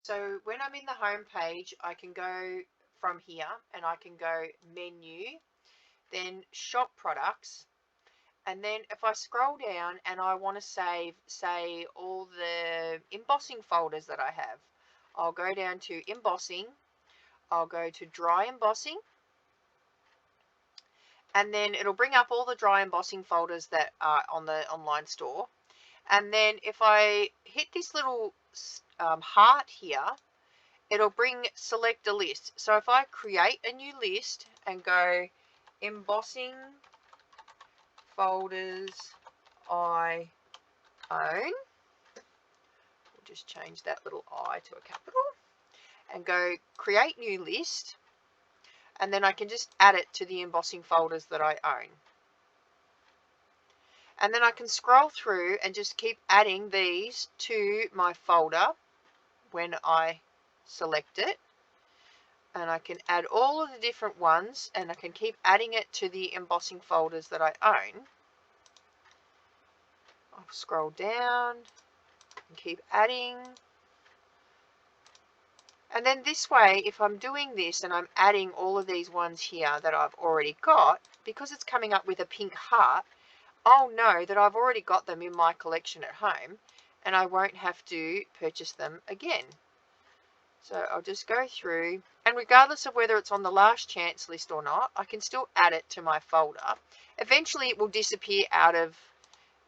So when I'm in the home page, I can go from here and I can go menu, then shop products. And then if I scroll down and I want to save, say, all the embossing folders that I have, I'll go down to embossing, I'll go to dry embossing, and then it'll bring up all the dry embossing folders that are on the online store. And then if I hit this little heart here, it'll bring select a list. So if I create a new list and go embossing folders I own, we'll just change that little I to a capital and go create new list, and then I can just add it to the embossing folders that I own. And then I can scroll through and just keep adding these to my folder when I select it. And I can add all of the different ones, and I can keep adding it to the embossing folders that I own. I'll scroll down and keep adding. And then this way, if I'm doing this and I'm adding all of these ones here that I've already got, because it's coming up with a pink heart, I'll know that I've already got them in my collection at home and I won't have to purchase them again. So I'll just go through, and regardless of whether it's on the last chance list or not, I can still add it to my folder. Eventually it will disappear out of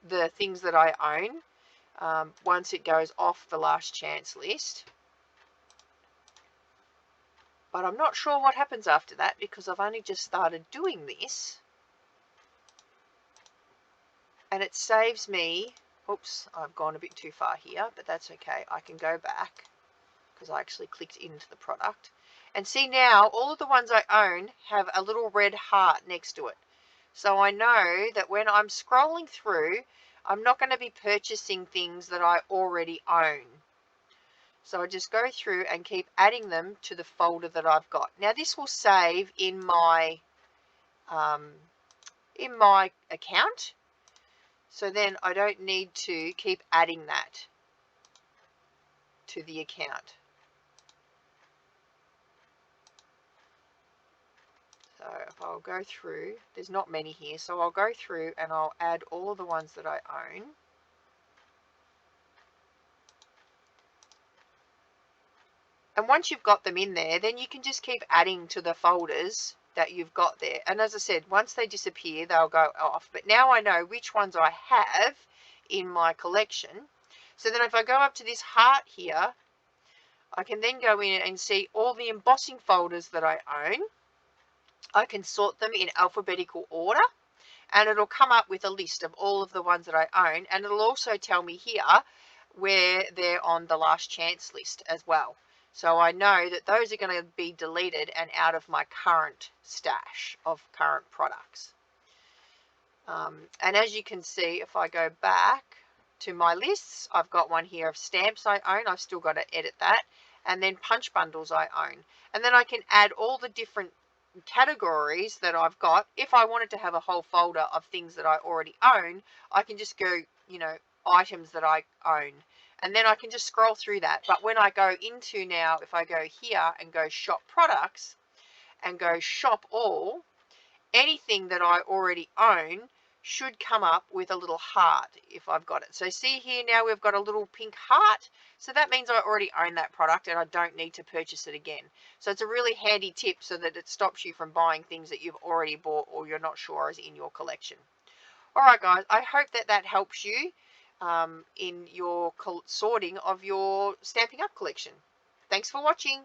the things that I own once it goes off the last chance list. But I'm not sure what happens after that because I've only just started doing this. And it saves me, oops, I've gone a bit too far here, but that's okay. I can go back because I actually clicked into the product. And see now, all of the ones I own have a little red heart next to it. So I know that when I'm scrolling through, I'm not going to be purchasing things that I already own. So I just go through and keep adding them to the folder that I've got. Now this will save in my account. So then I don't need to keep adding that to the account. So if I'll go through, there's not many here, so I'll go through and I'll add all of the ones that I own. And once you've got them in there, then you can just keep adding to the folders that you've got there. And as I said, once they disappear, they'll go off. But now I know which ones I have in my collection. So then if I go up to this heart here, I can then go in and see all the embossing folders that I own. I can sort them in alphabetical order, and it'll come up with a list of all of the ones that I own. And it'll also tell me here where they're on the last chance list as well. So I know that those are going to be deleted and out of my current stash of current products. And as you can see, if I go back to my lists, I've got one here of stamps I own. I've still got to edit that. And then punch bundles I own. And then I can add all the different categories that I've got. If I wanted to have a whole folder of things that I already own, I can just go, items that I own. And then I can just scroll through that. But when I go into now, if I go here and go shop products and go shop all, anything that I already own should come up with a little heart if I've got it. So see here now we've got a little pink heart. So that means I already own that product and I don't need to purchase it again. So it's a really handy tip so that it stops you from buying things that you've already bought or you're not sure is in your collection. All right, guys, I hope that that helps you in your sorting of your Stampin' Up collection. Thanks for watching.